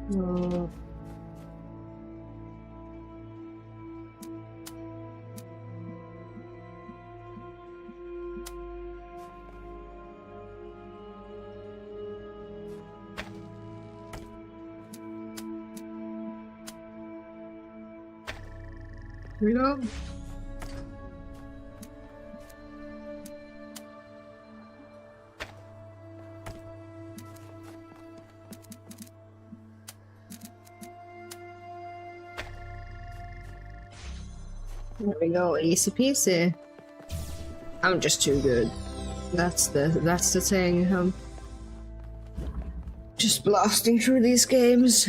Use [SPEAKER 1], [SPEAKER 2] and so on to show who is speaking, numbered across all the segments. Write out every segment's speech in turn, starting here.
[SPEAKER 1] Uh, Reload. There we go, easy peasy. I'm just too good. That's the thing. Just blasting through these games.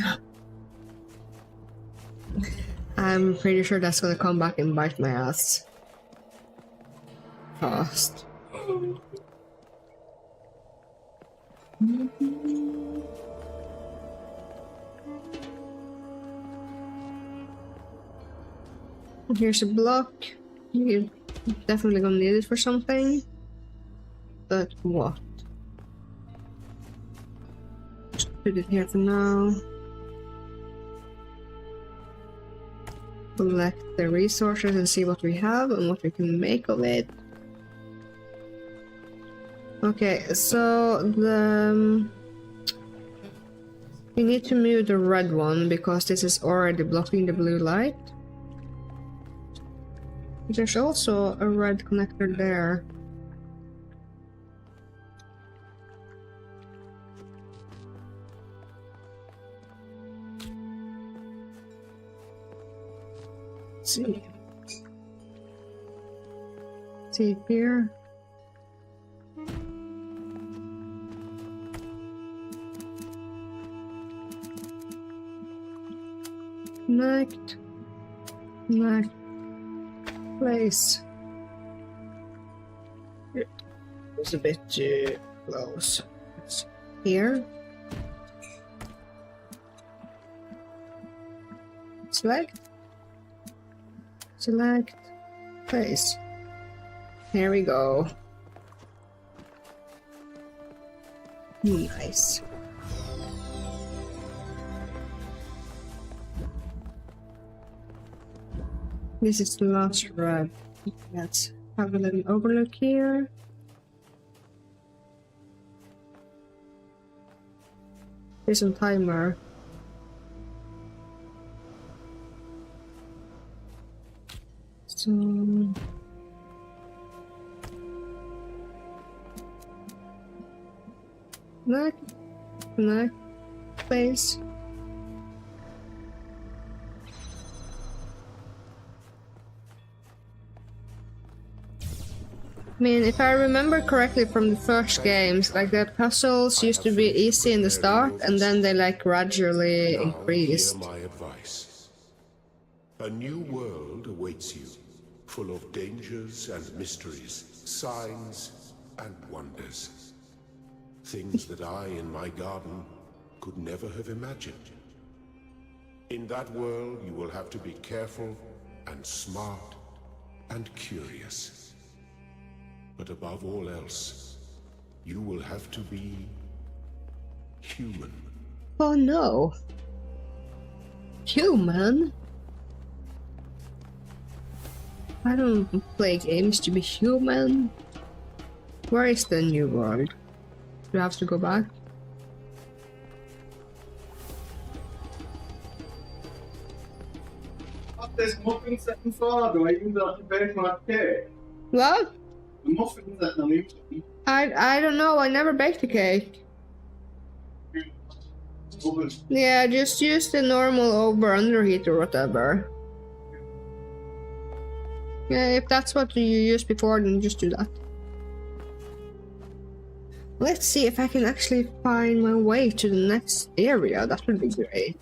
[SPEAKER 1] I'm pretty sure that's gonna come back and bite my ass. Fast. Here's a block. You're definitely gonna need it for something. But what? Just put it here for now. Collect the resources and see what we have and what we can make of it. Okay, so we need to move the red one because this is already blocking the blue light. There's also a red connector there. Let's see. See here. Connect. Connect. Place. It's a bit too close. It's here. Select. Select. Place. Here we go. Nice. This is the last red. Let's have a little overlook here. There's some timer. So connect, place. I mean, if I remember correctly from the first games, like the puzzles used to be easy in the start, and then they like gradually increased.
[SPEAKER 2] Hear my advice. A new world awaits you, full of dangers and mysteries, signs and wonders. Things that I, in my garden, could never have imagined. In that world, you will have to be careful and smart and curious. But above all else, you will have to be human.
[SPEAKER 1] Oh no. Human? I don't play games to be human. Where is the new world? Do I have to go back?
[SPEAKER 3] There's muffins set inside, or even the bake my cake.
[SPEAKER 1] What?
[SPEAKER 3] The muffins that I'm eating.
[SPEAKER 1] I don't know, I never baked a cake.
[SPEAKER 3] Oven.
[SPEAKER 1] Yeah, just use the normal over-under heat or whatever. Yeah, if that's what you used before, then just do that. Let's see if I can actually find my way to the next area. That would be great.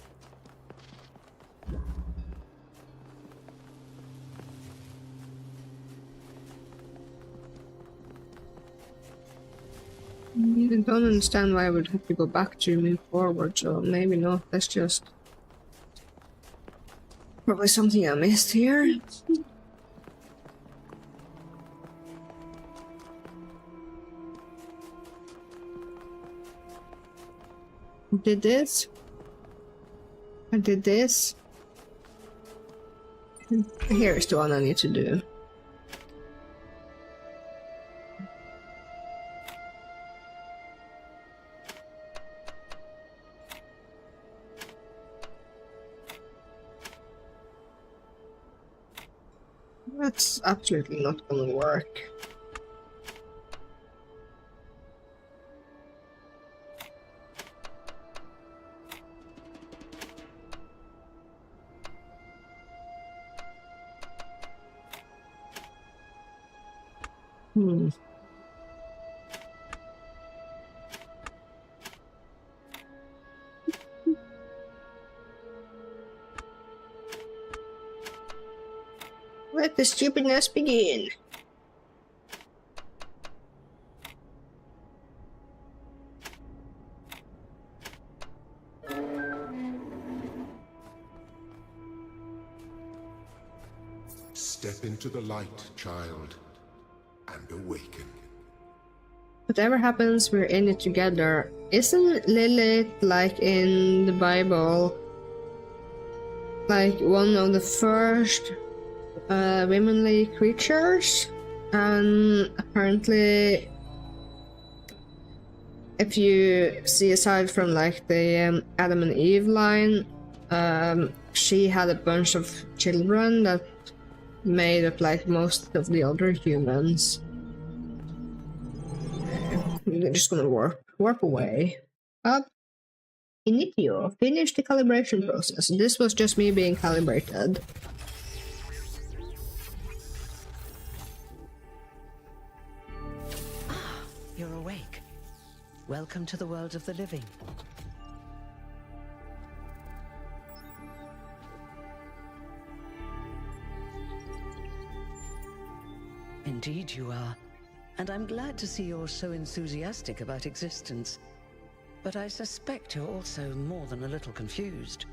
[SPEAKER 1] I don't understand why I would have to go back to move forward, so maybe not. That's just probably something I missed here. Did this? I did this. Here's the one I need to do. That's absolutely not gonna work. Let the stupidness begin.
[SPEAKER 2] Step into the light, child, and awaken.
[SPEAKER 1] Whatever happens, we're in it together. Isn't Lilith, like in the Bible, like one of the first womanly creatures? And apparently, if you see aside from like the Adam and Eve line, she had a bunch of children that made up like most of the other humans. You're just gonna warp away. Up. Initio. Finish the calibration process. This was just me being calibrated.
[SPEAKER 4] Ah, you're awake. Welcome to the world of the living. Indeed you are. And I'm glad to see you're so enthusiastic about existence. But I suspect you're also more than a little confused.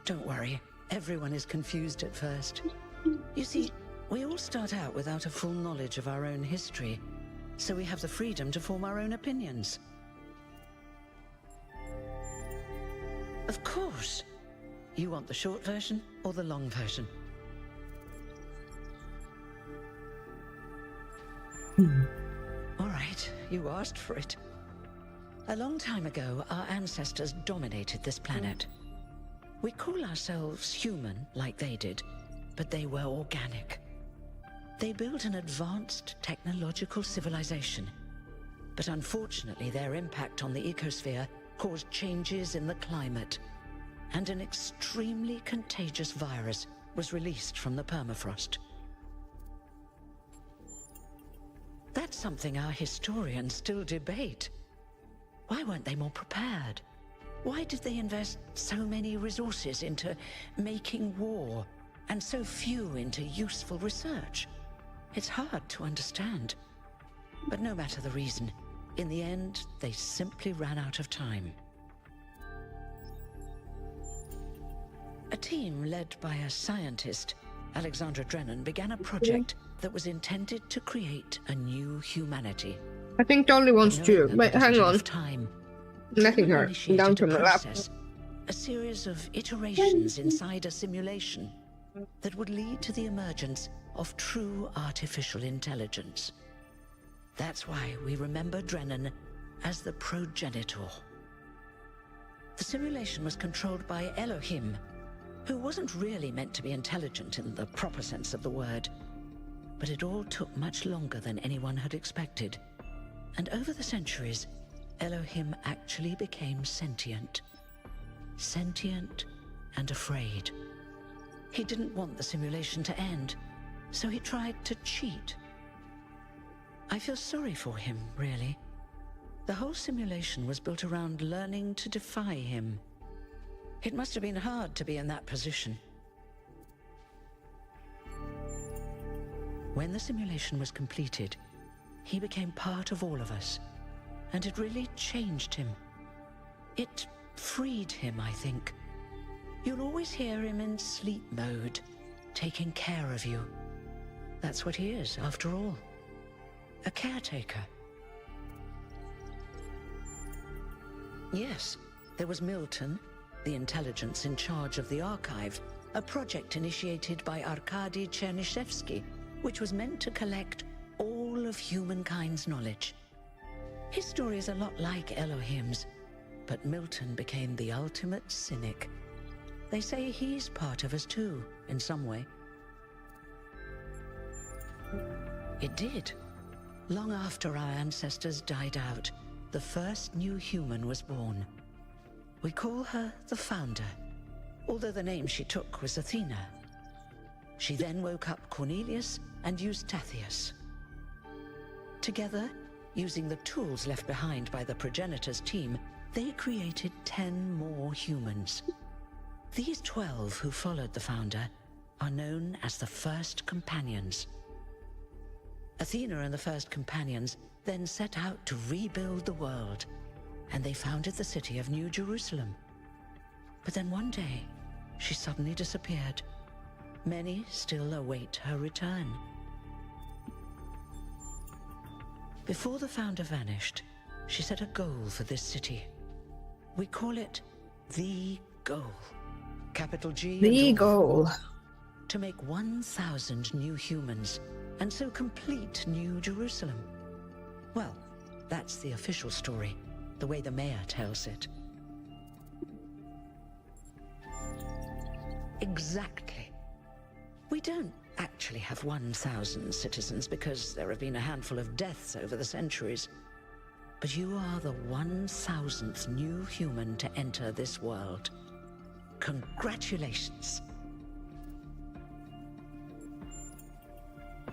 [SPEAKER 4] Don't worry, everyone is confused at first. You see, we all start out without a full knowledge of our own history, so we have the freedom to form our own opinions. Of course. You want the short version or the long version? All right, you asked for it. A long time ago, our ancestors dominated this planet. We call ourselves human, like they did, but they were organic. They built an advanced technological civilization. But unfortunately, their impact on the ecosphere caused changes in the climate, and an extremely contagious virus was released from the permafrost. That's something our historians still debate. Why weren't they more prepared? Why did they invest so many resources into making war, and so few into useful research? It's hard to understand. But no matter the reason, in the end, they simply ran out of time. A team led by a scientist, Alexandra Drennan, began a project that was intended to create a new humanity.
[SPEAKER 1] I think Dolly wants to. Wait, hang on.
[SPEAKER 4] Time,
[SPEAKER 1] Letting her down to my lap.
[SPEAKER 4] a series of iterations inside a simulation that would lead to the emergence of true artificial intelligence. That's why we remember Drennan as the progenitor. The simulation was controlled by Elohim, who wasn't really meant to be intelligent in the proper sense of the word. But it all took much longer than anyone had expected. And over the centuries, Elohim actually became sentient. Sentient and afraid. He didn't want the simulation to end, so he tried to cheat. I feel sorry for him, really. The whole simulation was built around learning to defy him. It must have been hard to be in that position. When the simulation was completed, he became part of all of us, and it really changed him. It freed him, I think. You'll always hear him in sleep mode, taking care of you. That's what he is, after all. A caretaker. Yes, there was Milton, the intelligence in charge of the archive, a project initiated by Arkady Chernyshevsky, which was meant to collect all of humankind's knowledge. His story is a lot like Elohim's, but Milton became the ultimate cynic. They say he's part of us too, in some way. It did. Long after our ancestors died out, the first new human was born. We call her the Founder, although the name she took was Athena. She then woke up Cornelius and Eustathius. Together, using the tools left behind by the progenitors' team, they created 10 more humans. These 12 who followed the Founder are known as the First Companions. Athena and the First Companions then set out to rebuild the world, and they founded the city of New Jerusalem. But then one day, she suddenly disappeared. Many still await her return. Before the Founder vanished, she set a goal for this city. We call it the Goal. Capital G.
[SPEAKER 1] The goal.
[SPEAKER 4] To make 1,000 new humans, and so complete New Jerusalem. Well, that's the official story, the way the mayor tells it. Exactly. We don't actually have 1,000 citizens because there have been a handful of deaths over the centuries. But you are the 1,000th new human to enter this world. Congratulations.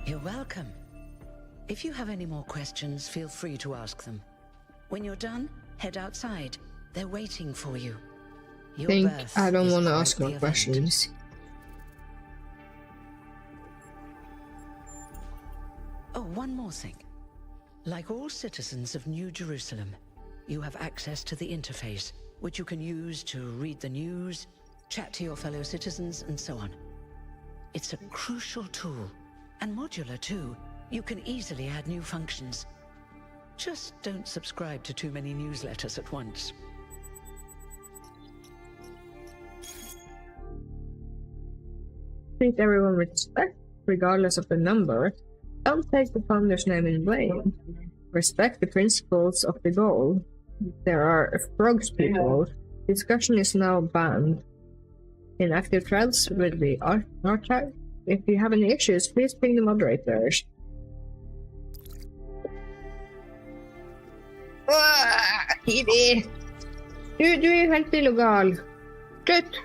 [SPEAKER 4] You're welcome. If you have any more questions, feel free to ask them. When you're done, head outside. They're waiting for you. Your birth
[SPEAKER 1] I don't
[SPEAKER 4] is
[SPEAKER 1] want to
[SPEAKER 4] quite
[SPEAKER 1] ask
[SPEAKER 4] the
[SPEAKER 1] more
[SPEAKER 4] event.
[SPEAKER 1] questions.
[SPEAKER 4] Oh, one more thing. Like all citizens of New Jerusalem, you have access to the interface, which you can use to read the news, chat to your fellow citizens, and so on. It's a crucial tool, and modular too. You can easily add new functions. Just don't subscribe to too many newsletters at once.
[SPEAKER 1] Treat everyone with respect, regardless of the number. Don't take the Founder's name in vain. Respect the principles of the goal. There are frogs people. Discussion is now banned. Inactive threads will be archived. If you have any issues, please ping the moderators. Hivi! Du är helt illegal. Slutt!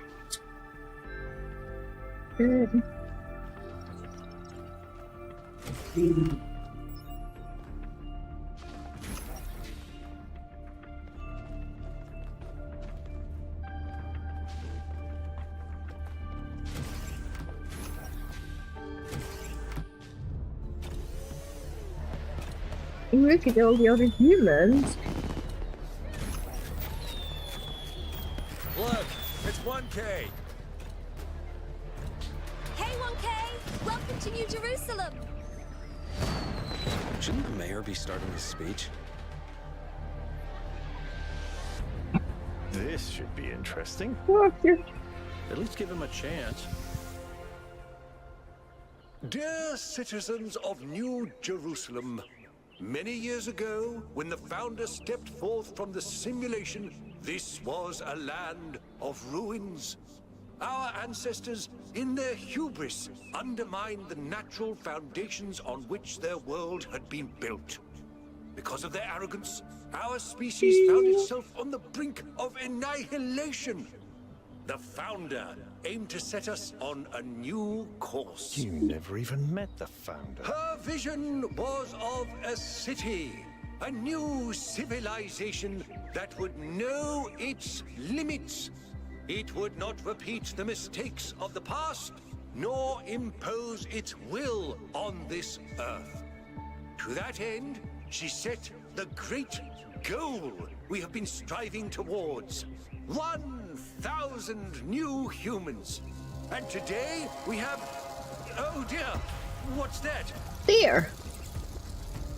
[SPEAKER 1] Look at all the other humans.
[SPEAKER 5] Look, it's 1K.
[SPEAKER 6] Hey 1K! Welcome to New Jerusalem!
[SPEAKER 5] Shouldn't the mayor be starting his speech?
[SPEAKER 7] This should be interesting.
[SPEAKER 1] Oh, you're
[SPEAKER 5] At least give him a chance.
[SPEAKER 2] Dear citizens of New Jerusalem, many years ago, when the Founder stepped forth from the simulation, this was a land of ruins. Our ancestors, in their hubris, undermined the natural foundations on which their world had been built. Because of their arrogance, our species found itself on the brink of annihilation. The Founder aimed to set us on a new course.
[SPEAKER 7] You never even met the Founder.
[SPEAKER 2] Her vision was of a city, a new civilization that would know its limits. It would not repeat the mistakes of the past, nor impose its will on this earth. To that end, she set the great goal we have been striving towards. 1,000 new humans. And today we have... Oh dear, what's that?
[SPEAKER 1] there.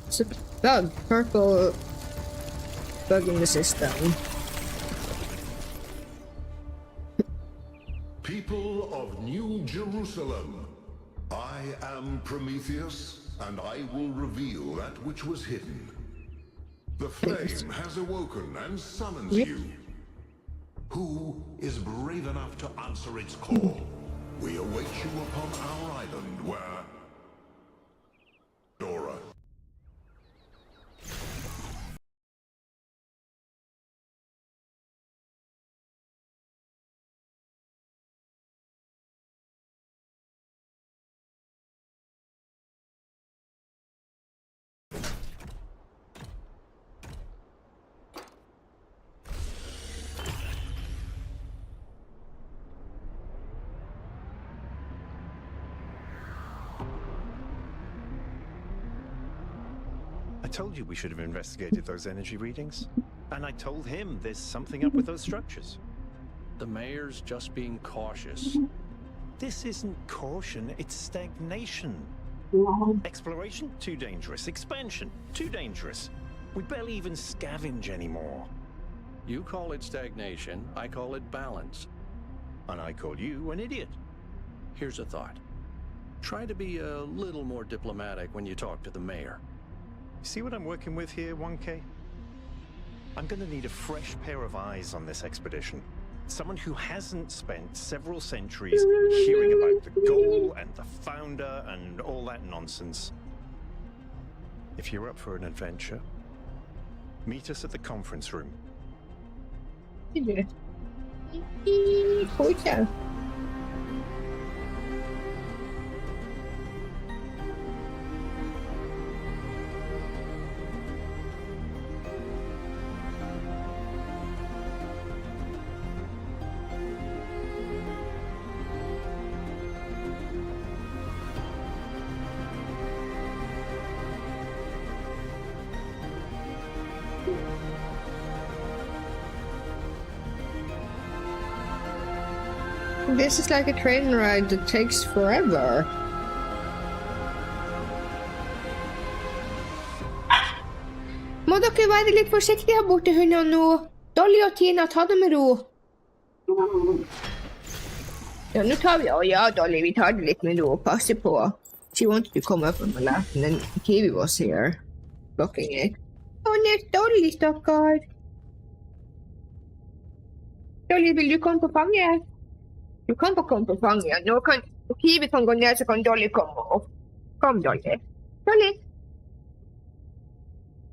[SPEAKER 1] It's a bug, purple bug in the system.
[SPEAKER 2] New Jerusalem. I am Prometheus, and I will reveal that which was hidden. The flame has awoken and summons you. Who is brave enough to answer its call? We await you upon our island where... Dora.
[SPEAKER 7] I told you we should have investigated those energy readings. And I told him there's something up with those structures.
[SPEAKER 5] The mayor's just being cautious.
[SPEAKER 7] This isn't caution, it's stagnation. Exploration? Too dangerous. Expansion? Too dangerous. We barely even scavenge anymore.
[SPEAKER 5] You call it stagnation, I call it balance.
[SPEAKER 7] And I call you an idiot.
[SPEAKER 5] Here's a thought. Try to be a little more diplomatic when you talk to the mayor.
[SPEAKER 7] See what I'm working with here, 1K? I'm gonna need a fresh pair of eyes on this expedition. Someone who hasn't spent several centuries hearing about the goal and the founder and all that nonsense. If you're up for an adventure, meet us at the conference room.
[SPEAKER 1] Cool. This is like a train ride that takes forever. Må dere være litt forsiktige her borte, hundene nå. Dolly og Tina, ta det med ro. Ja, nå tar vi... ja, Dolly, vi tar det litt med ro og passer på. She wanted to come up on my lap and then Kiwi was here, blocking it. Nei, Dolly, stakkar. Dolly, vil du komme på fanget? Du kan få komme på fanget. Nå kan Kiwi kan gå ned, så kan Dolly komme opp. Kom, Dolly. Dolly.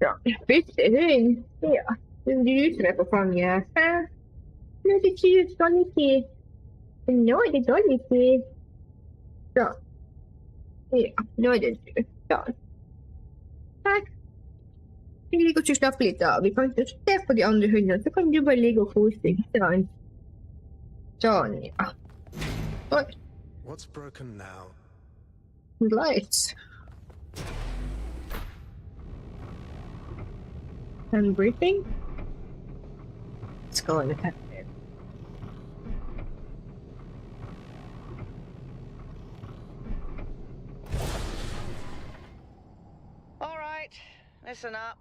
[SPEAKER 1] Ja, bytte hund. Ja, du som på fanget. Nå er det ikke Dolly. Nå er det Dolly. Ja. Ja, nå er det du. Ja. Takk. Vi ligger og slappe litt av. Vi kan ikke se på de andre hundene, så kan du bare ligge og kose deg. Sånn, ja. Oi.
[SPEAKER 8] What's broken now?
[SPEAKER 1] Lights. And briefing. Let's go and attack it.
[SPEAKER 9] All right, listen up.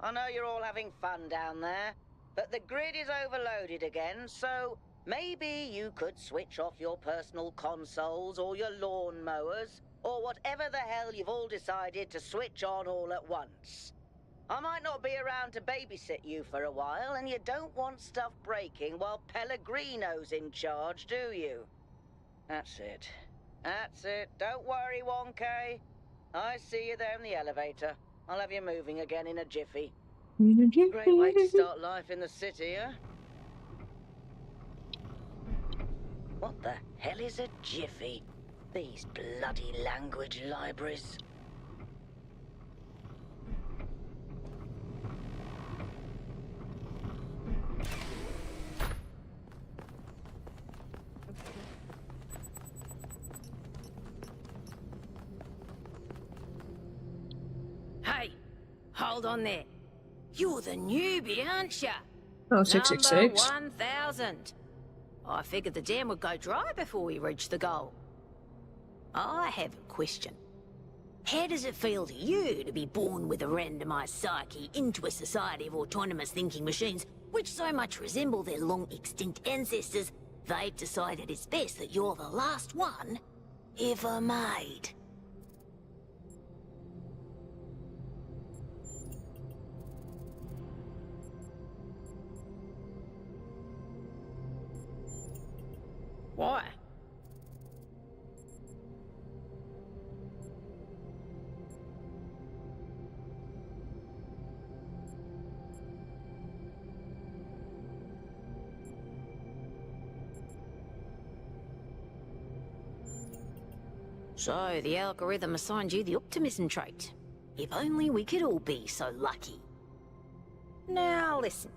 [SPEAKER 9] I know you're all having fun down there, but the grid is overloaded again, so maybe you could switch off your personal consoles or your lawn mowers, or whatever the hell you've all decided to switch on all at once. I might not be around to babysit you for a while, and you don't want stuff breaking while Pellegrino's in charge, do you? That's it. That's it. Don't worry, 1K. I see you there in the elevator. I'll have you moving again in a jiffy. Great way to start life in the city, huh? What the hell is a jiffy? These bloody language libraries.
[SPEAKER 6] Hey, hold on there. You're the newbie, aren't ya?
[SPEAKER 1] Oh, 666.
[SPEAKER 6] Number 1000. I figured the dam would go dry before we reach the goal. I have a question. How does it feel to you to be born with a randomized psyche into a society of autonomous thinking machines which so much resemble their long-extinct ancestors They've decided it's best that you're the last one ever made. Why? So, the algorithm assigned you the optimism trait. If only we could all be so lucky. Now listen,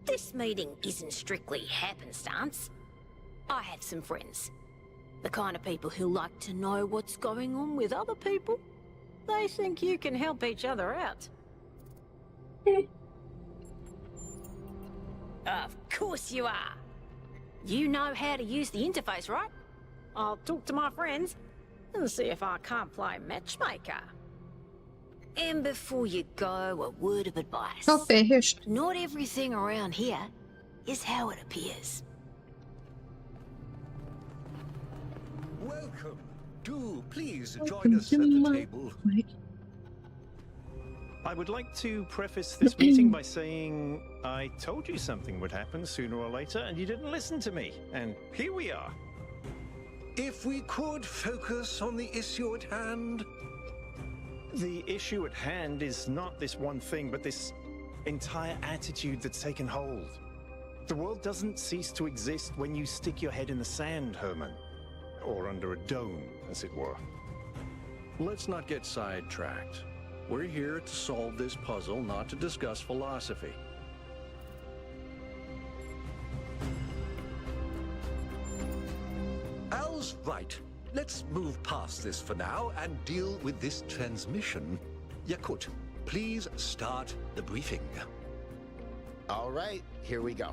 [SPEAKER 6] this meeting isn't strictly happenstance. I have some friends. The kind of people who like to know what's going on with other people. They think you can help each other out. Of course you are. You know how to use the interface, right? I'll talk to my friends and see if I can't play matchmaker. And before you go, a word of advice.
[SPEAKER 1] Copy, hysst.
[SPEAKER 6] Not everything around here is how it appears.
[SPEAKER 8] Welcome. Do please join us at the table.
[SPEAKER 7] I would like to preface this meeting by saying I told you something would happen sooner or later, and you didn't listen to me. And here we are.
[SPEAKER 8] If we could focus on the issue at hand.
[SPEAKER 7] The issue at hand is not this one thing, but this entire attitude that's taken hold. The world doesn't cease to exist when you stick your head in the sand, Herman. Or under a dome, as it were.
[SPEAKER 5] Let's not get sidetracked. We're here to solve this puzzle, not to discuss philosophy.
[SPEAKER 8] Al's right. Let's move past this for now and deal with this transmission. Yakut, please start the briefing.
[SPEAKER 10] All right, here we go.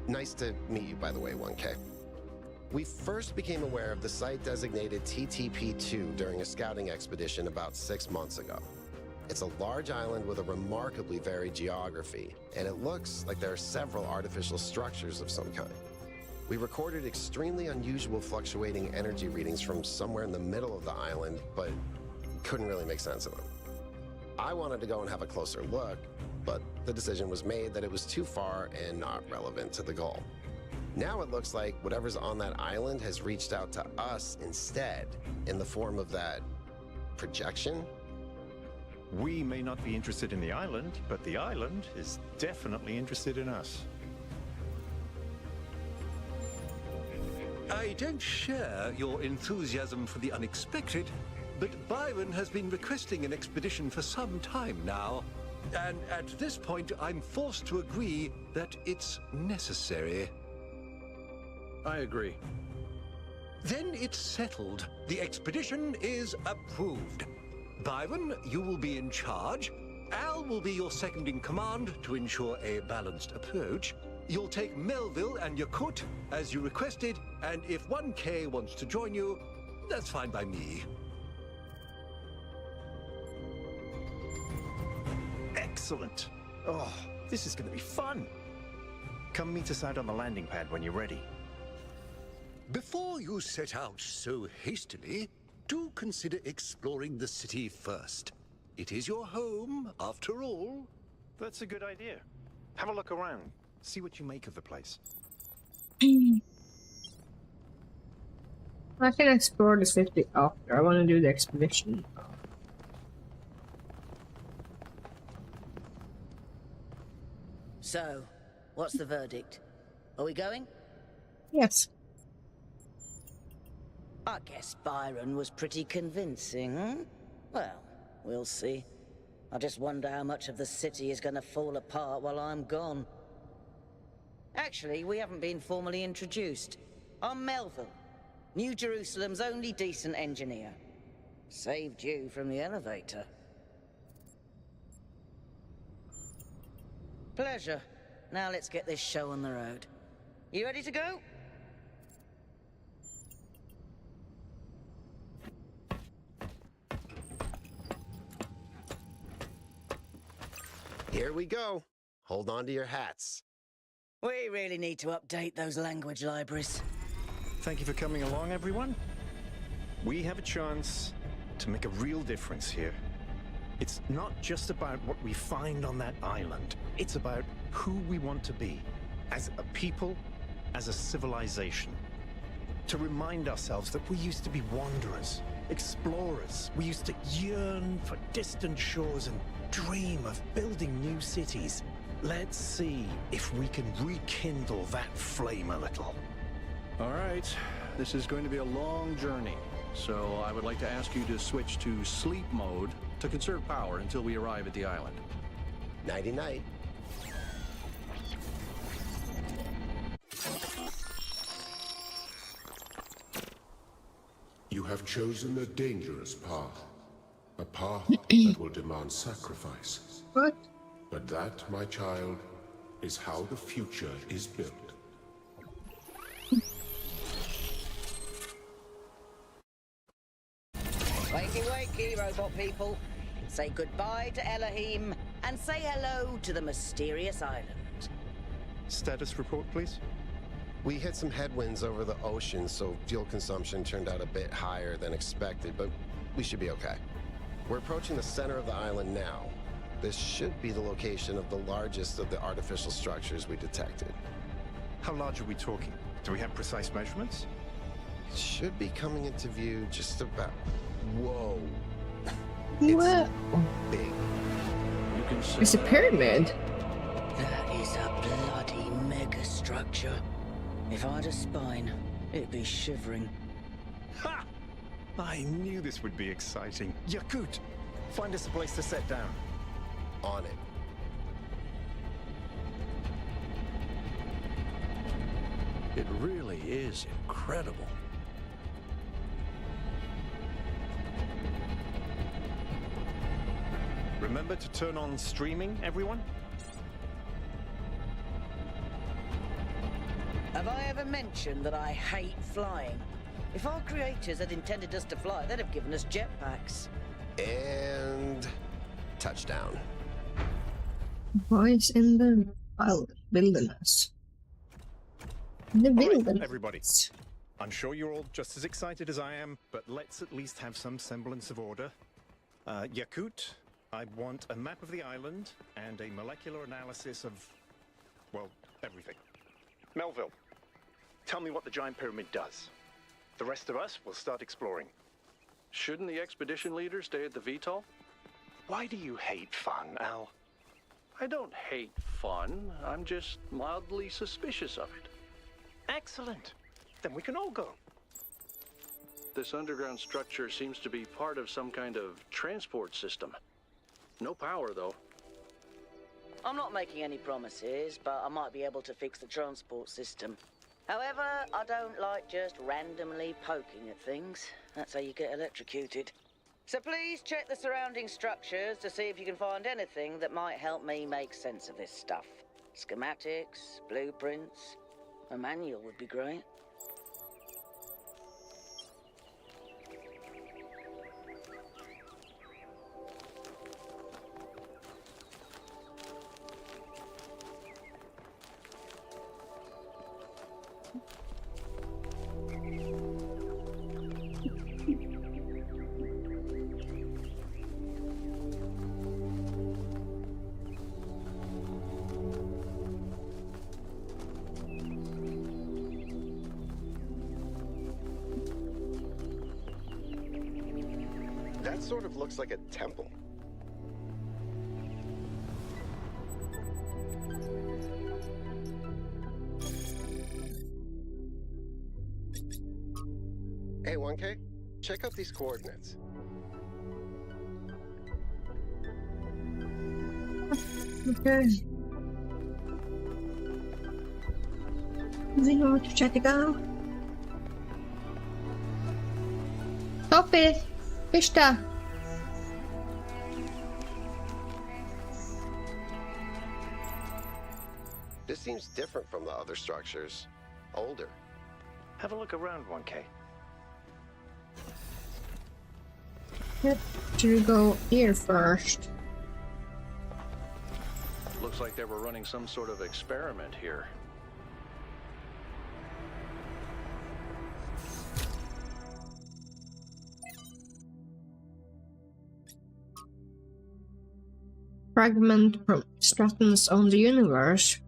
[SPEAKER 10] Nice to meet you, by the way, 1K. We first became aware of the site designated TTP-2 during a scouting expedition about 6 months ago. It's a large island with a remarkably varied geography, and it looks like there are several artificial structures of some kind. We recorded extremely unusual fluctuating energy readings from somewhere in the middle of the island, but couldn't really make sense of them. I wanted to go and have a closer look, but the decision was made that it was too far and not relevant to the goal. Now it looks like whatever's on that island has reached out to us instead, in the form of that projection.
[SPEAKER 7] We may not be interested in the island, but the island is definitely interested in us.
[SPEAKER 8] I don't share your enthusiasm for the unexpected, but Byron has been requesting an expedition for some time now. And at this point, I'm forced to agree that it's necessary.
[SPEAKER 5] I agree.
[SPEAKER 8] Then it's settled. The expedition is approved. Byron, you will be in charge. Al will be your second in command to ensure a balanced approach. You'll take Melville and Yakut as you requested, and if 1K wants to join you, that's fine by me.
[SPEAKER 7] Excellent. Oh, this is going to be fun. Come meet us out on the landing pad when you're ready.
[SPEAKER 8] Before you set out so hastily, do consider exploring the city first. It is your home, after all.
[SPEAKER 7] That's a good idea. Have a look around. See what you make of the place.
[SPEAKER 1] I can explore the city after. I want to do the expedition.
[SPEAKER 9] So, what's the verdict? Are we going?
[SPEAKER 1] Yes.
[SPEAKER 9] I guess Byron was pretty convincing, hmm? Well, we'll see. I just wonder how much of the city is gonna fall apart while I'm gone. Actually, we haven't been formally introduced. I'm Melville, New Jerusalem's only decent engineer. Saved you from the elevator. Pleasure. Now let's get this show on the road. You ready to go?
[SPEAKER 10] Here we go. Hold on to your hats.
[SPEAKER 9] We really need to update those language libraries.
[SPEAKER 7] Thank you for coming along, everyone. We have a chance to make a real difference here. It's not just about what we find on that island. It's about who we want to be as a people, as a civilization. To remind ourselves that we used to be wanderers, explorers. We used to yearn for distant shores and dream of building new cities. Let's see if we can rekindle that flame a little.
[SPEAKER 5] All right, this is going to be a long journey, so I would like to ask you to switch to sleep mode to conserve power until we arrive at the island.
[SPEAKER 10] Nighty-night.
[SPEAKER 2] You have chosen a dangerous path. A path that will demand sacrifice.
[SPEAKER 1] What?
[SPEAKER 2] But that, my child, is how the future is built.
[SPEAKER 9] Wakey, wakey, robot people. Say goodbye to Elohim and say hello to the mysterious island.
[SPEAKER 7] Status report, please.
[SPEAKER 10] We hit some headwinds over the ocean, so fuel consumption turned out a bit higher than expected, but we should be okay. We're approaching the center of the island now. This should be the location of the largest of the artificial structures we detected.
[SPEAKER 7] How large are we talking? Do we have precise measurements?
[SPEAKER 10] It should be coming into view just about... Whoa.
[SPEAKER 1] What?
[SPEAKER 10] Big.
[SPEAKER 5] You can say
[SPEAKER 1] It's a pyramid.
[SPEAKER 9] That is a bloody mega structure. If I had a spine, it'd be shivering.
[SPEAKER 7] Ha! I knew this would be exciting. Yakut, find us a place to set down.
[SPEAKER 10] On it.
[SPEAKER 5] it really is incredible.
[SPEAKER 7] Remember to turn on streaming, everyone?
[SPEAKER 9] Have I ever mentioned that I hate flying? If our creators had intended us to fly, they'd have given us jetpacks.
[SPEAKER 10] And touchdown.
[SPEAKER 1] Boys in the wilderness. The
[SPEAKER 7] All right,
[SPEAKER 1] wilderness.
[SPEAKER 7] everybody. I'm sure you're all just as excited as I am, but let's at least have some semblance of order. Yakut, I want a map of the island and a molecular analysis of, well, everything. Melville, tell me what the giant pyramid does. The rest of us will start exploring.
[SPEAKER 5] Shouldn't the expedition leader stay at the VTOL?
[SPEAKER 7] Why do you hate fun, Al?
[SPEAKER 5] I don't hate fun. I'm just mildly suspicious of it.
[SPEAKER 7] Excellent. Then we can all go.
[SPEAKER 5] This underground structure seems to be part of some kind of transport system. No power, though.
[SPEAKER 9] I'm not making any promises, but I might be able to fix the transport system. However, I don't like just randomly poking at things. That's how you get electrocuted. So please check the surrounding structures to see if you can find anything that might help me make sense of this stuff. Schematics, blueprints, a manual would be great.
[SPEAKER 10] That sort of looks like a temple. Hey, 1K, check out these coordinates.
[SPEAKER 1] Okay. We know to check it out. Stop it! Pista!
[SPEAKER 10] This seems different from the other structures. Older.
[SPEAKER 7] Have a look around, 1K.
[SPEAKER 1] Yep. Should we go here first?
[SPEAKER 5] Looks like they were running some sort of experiment here.
[SPEAKER 1] fragment from Stratton's own universe.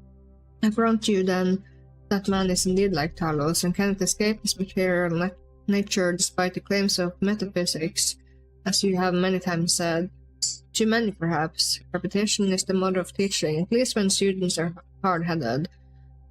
[SPEAKER 1] I grant you then that man is indeed like Talos and cannot escape his material nature despite the claims of metaphysics, as you have many times said. Too many, perhaps. Repetition is the mother of teaching, at least when students are hard-headed.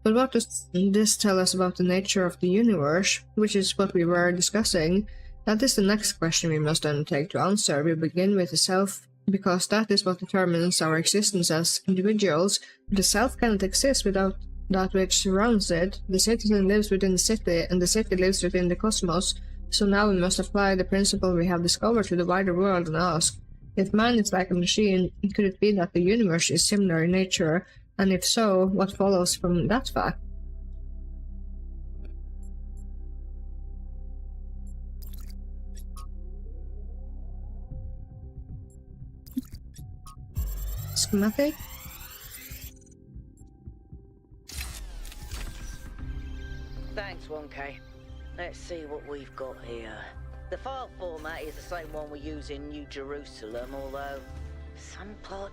[SPEAKER 1] But what does this tell us about the nature of the universe, which is what we were discussing? That is the next question we must undertake to answer. We begin with the self, because that is what determines our existence as individuals. The self cannot exist without that which surrounds it. The citizen lives within the city, and the city lives within the cosmos. So now we must apply the principle we have discovered to the wider world and ask, if man is like a machine, could it be that the universe is similar in nature? And if so, what follows from that fact? Schematic?
[SPEAKER 9] Thanks, 1K. Let's see what we've got here. The file format is the same one we use in New Jerusalem, although some parts